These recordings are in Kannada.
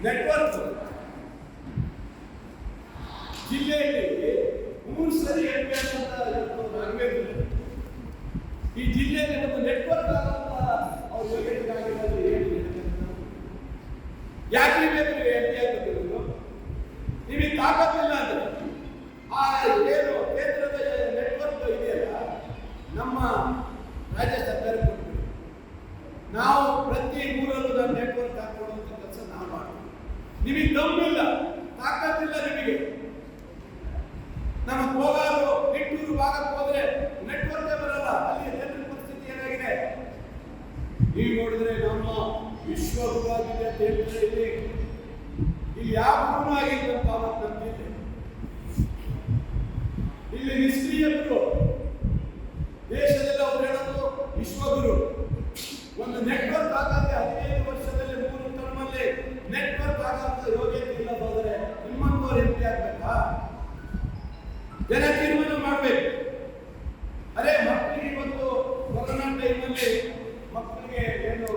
ನೆಟ್ವರ್ಕ್ ಜಿಲ್ಲೆಯಲ್ಲಿ 3 ಸರಿ MP ಅಂತ ಆಗಬೇಕು. ಈ ಜಿಲ್ಲೆಯಲ್ಲಿ ಒಂದು ನೆಟ್ವರ್ಕ್ ಆದಂತ ಅವ್ರ ಯೋಗ್ಯತೆಗಾಗಿರೋದು ಏನು ಯಾಕೆ ಬೇಕು MP ಆಗಬೇಕು? ನಿಮಗೆ ತಾಕತ್ತಿಲ್ಲ ಅಂದ್ರೆ ಆ ಏನು ಕೇಂದ್ರದ ನೆಟ್ವರ್ಕ್ ಇದೆಯಲ್ಲ ನಮ್ಮ ರಾಜ್ಯ ಸರ್ಕಾರ ಕೊಟ್ಟು ನಾವು ಪ್ರತಿ ಊರಲ್ಲೂ ನಾವು ನೆಟ್ವರ್ಕ್ ಹಾಕೊಳ್ಳುವಂತ ಕೆಲಸ ನಾವು ಮಾಡ್ತೀವಿ. ನಿಮಗೆ ದಮ್ಮಿಲ್ಲ, ತಾಕತ್ತಿಲ್ಲ ನಿಮಗೆ. ನಮ್ಮ ಕೋಲಾರು ನಿಟ್ಟೂರು ಭಾಗಕ್ಕೆ ಹೋದ್ರೆ ನೆಟ್ವರ್ಕ್ ಬರಲ್ಲ. ಅಲ್ಲಿ ಜನರ ಪರಿಸ್ಥಿತಿ ಏನಾಗಿದೆ ನೀವು ನೋಡಿದ್ರೆ ನಮ್ಮ ವಿಶ್ವಗುರುವಾಗಿದೆ ಅಂತ ಹೇಳ್ತಾರೆ. ಇಲ್ಲಿ ಯಾವ ಗುರು ಆಗಿಲ್ಲ ನಮ್ದಿದೆ. ಇಲ್ಲಿ ನಿಷ್ಕ್ರಿಯ ಗುರು ದೇಶದಲ್ಲಿ ಅವ್ರು ಹೇಳೋದು ವಿಶ್ವಗುರು. ಒಂದು ನೆಟ್ವರ್ಕ್ ಆಗತ್ತೆ 15 ವರ್ಷದಲ್ಲಿ 3 ಟರ್ಮಲ್ಲಿ ನೆಟ್ವರ್ಕ್ ಆಗಂತ ಯೋಗ್ಯತೆ ಇಲ್ಲ ಹೋದರೆ ನಿಮ್ಮಂತವ್ರು MP ಆಗ್ಬೇಕಾ? ಜನ ತೀರ್ಮಾನ ಮಾಡ್ಬೇಕು. ಅರೆ ಮಕ್ಕಳಿಗೆ ಇವತ್ತು ಕೊರೋನಾ ಟೈಮಲ್ಲಿ ಮಕ್ಕಳಿಗೆ ಏನು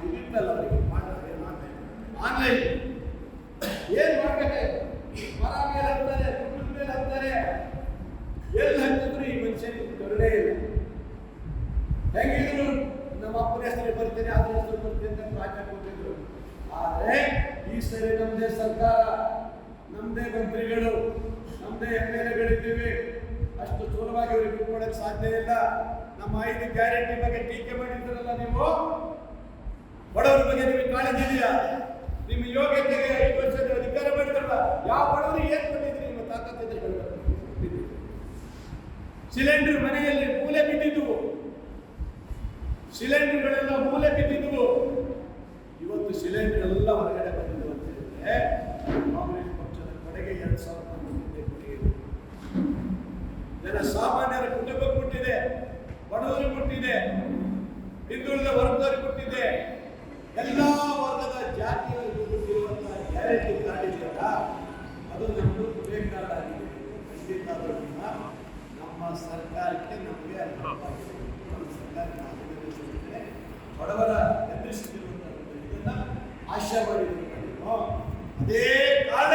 ಇದಿತ್ತಲ್ಲ ಅವರಿಗೆ ಆನ್ಲೈನ್ ಏನ್ ಮಾಡ್ಬೇಕು? ಮರ ಮೇಲೆ ಹಾಕ್ತಾರೆ, ಕುಟುಂಬ ಮೇಲೆ ಹಾಕ್ತಾರೆ. ಎಲ್ಲಿ ಹಾಕಿದ್ರು ಈ ಮನುಷ್ಯನಿಗೆ ಕರುಣೆ ಇಲ್ಲ. ಹೆಂಗಿದ್ರು ನಮ್ಮ ಅಪ್ಪನ ಹೆಸರು ಬರ್ತೇನೆ, ಅದ್ರ ಹೆಸರು ಬರ್ತೇನೆ ಅಂತ ರಾಜ್ಯ ಕೊಟ್ಟಿದ್ರು. ಆದರೆ ಈ ಸರಿ ನಮ್ಮದೇ ಸರ್ಕಾರ, ನಮ್ಮದೇ ಮಂತ್ರಿಗಳು, ನಮ್ಮದೇ MLAಗಳಿದ್ದೀವಿ. ಅಷ್ಟು ಸುಲಭವಾಗಿ ಅವರಿಗೆ ಬಿಟ್ಕೊಡಕ್ಕೆ ಸಾಧ್ಯ ಇಲ್ಲ. ನಮ್ಮ 5 ಗ್ಯಾರಂಟಿ ಬಗ್ಗೆ ಟೀಕೆ ಮಾಡಿದ್ರಲ್ಲ ನೀವು, ಬಡವರ ಬಗ್ಗೆ ನಿಮಗೆ ಕಾಳಜಿ ಇದೆಯಾ? ನಿಮ್ಮ ಯೋಗ್ಯತೆಗೆ 5 ವರ್ಷದ ಅಧಿಕಾರ ಮಾಡಿದ್ರಲ್ಲ, ಯಾವ ಬಡವರಿಗೆ ಏನ್ ಕೊಟ್ಟಿದ್ರಿ? ನಿಮ್ಮ ತಾಕತ್ತಿದ್ರೆ ಸಿಲಿಂಡರ್ ಮನೆಯಲ್ಲಿ ಮೂಲೆ ಬಿದ್ದಿದ್ವು, ಸಿಲಿಂಡರ್ಗಳೆಲ್ಲ ಮೂಲೆ ಬಿದ್ದಿದ್ವು. ಇವತ್ತು ಸಿಲಿಂಡರ್ ಎಲ್ಲ ಹೊರಗಡೆ ಬಂದಿದ್ದು ಅಂತ ಹೇಳಿದ್ರೆ ಕಾಂಗ್ರೆಸ್ ಪಕ್ಷದ ಕಡೆಗೆ 2,000 ಕೊಟ್ಟಿದೆ. ಜನ ಸಾಮಾನ್ಯರ ಕುಟುಂಬಕ್ಕೆ ಕೊಟ್ಟಿದೆ, ಬಡವರಿಗೆ ಕೊಟ್ಟಿದೆ, ಹಿಂದುಳಿದ ವರ್ಗದವರಿಗೆ ಕೊಟ್ಟಿದೆ, ಎಲ್ಲಾ ವರ್ಗದ ಜಾತಿಯವರಿಗೆ ಕೊಟ್ಟಿರುವಂತಹ ಗ್ಯಾರಂಟಿ ಕಾರ್ಡ್ ಇದೆಯಲ್ಲ ಅದು ನಮ್ಮದು ಬ್ರೇಕ್ ಕಾರ್ಡ್ ಆಗಿದೆ. ಖಂಡಿತ ನಮ್ಮ ಸರ್ಕಾರಕ್ಕೆ ನಮಗೆ ಅನುಕೂಲವಾಗಿದೆ. ನಮ್ಮ ಸರ್ಕಾರಕ್ಕೆ ಅಭಿನಂದಿಸುತ್ತೇನೆ. ಬಡವರ ಎದುರಿಸುತ್ತಿರುವಂತಹ ಆಶಾವಾದಿಗಳು ಅದೇ ಕಾರಣ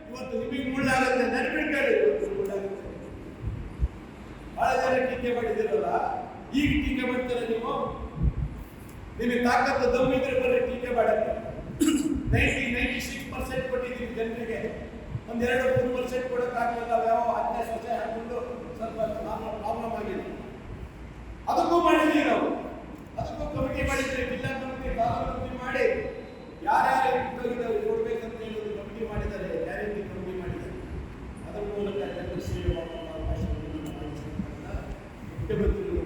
ಇವತ್ತು ನಿಮಗೆ ಮುಳ್ಳಾಗುತ್ತೆ. ನೆನಪಿಟ್ಕೊಳ್ಳಿ, ಇವತ್ತು ಮುಳ್ಳಾಗುತ್ತೆ. ಬಹಳ ಜನ ಟೀಕೆ ಮಾಡಿದಿರಲ್ಲ, ಈಗ ಟೀಕೆ ಮಾಡ್ತಾರೆ ನೀವು. ನಿಮಗೆ ತಾಕತ್ತು ದಮ್ಮಿದ್ರೆ ಬರೀ ಟೀಕೆ ಮಾಡಕ್ಕೆ 96% ಕೊಟ್ಟಿದ್ದೀವಿ ಜನರಿಗೆ. 1-2-3% ಕೊಡೋಕ್ಕಾಗಲ್ಲ. ಯಾವ 15 ವರ್ಷ ಹಾಕೊಂಡು ಸ್ವಲ್ಪ ಪ್ರಾಬ್ಲಮ್ ಆಗಿದೆ. ಅದಕ್ಕೂ ಮಾಡಿದ್ದೀವಿ ನಾವು. ಅದಕ್ಕೂ ಕಮಿಟಿ ಮಾಡಿದ್ರೆ ಜಿಲ್ಲಾ ಕಮಿಟಿ, ತಾಲೂಕು ಕಮಿಟಿ ಮಾಡಿ ಯಾರ್ಯಾರು ಕೊಡ್ಬೇಕಂತ ಹೇಳಿ ಕಮಿಟಿ ಮಾಡಿದ್ದಾರೆ, ಗ್ಯಾರಂಟಿ ಕಮಿಟಿ ಮಾಡಿದ್ದಾರೆ. ಅದರ ಮೂಲಕ ಜನರ ಸೇವೆ ಮಾಡುವಂಥ ಅವಕಾಶವನ್ನು ಮುಖ್ಯಮಂತ್ರಿಗಳು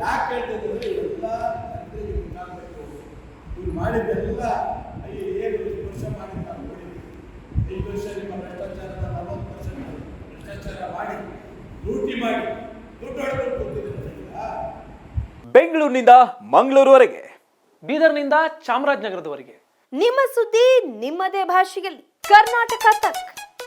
ಯಾಕೆ ಹೇಳ್ತಿದ್ರೆ ಎಲ್ಲ ಜನರಿಗೆ ಗೊತ್ತಾಗಬೇಕು. ಇವ್ರು ಮಾಡಿದ್ದೆಲ್ಲ 7 ವರ್ಷ ಮಾಡಿದ್ದು ನಾವು ನೋಡಿದ್ವಿ. 5 ವರ್ಷ ನಿಮ್ಮ ಭ್ರಷ್ಟಾಚಾರದ 40% ಭ್ರಷ್ಟಾಚಾರ ಮಾಡಿ ಲೂಟಿ ಮಾಡಿ ದುಡ್ಡು ಹೊಡೆದು ಕೊಡ್ತಿದ್ರು. ಬೆಂಗಳೂರಿನಿಂದ ಮಂಗಳೂರುವರೆಗೆ, ಬೀದರ್ನಿಂದ ಚಾಮರಾಜನಗರದವರೆಗೆ ನಿಮ್ಮ ಸುದ್ದಿ ನಿಮ್ಮದೇ ಭಾಷೆಯಲ್ಲಿ. ಕರ್ನಾಟಕ ತಕ್.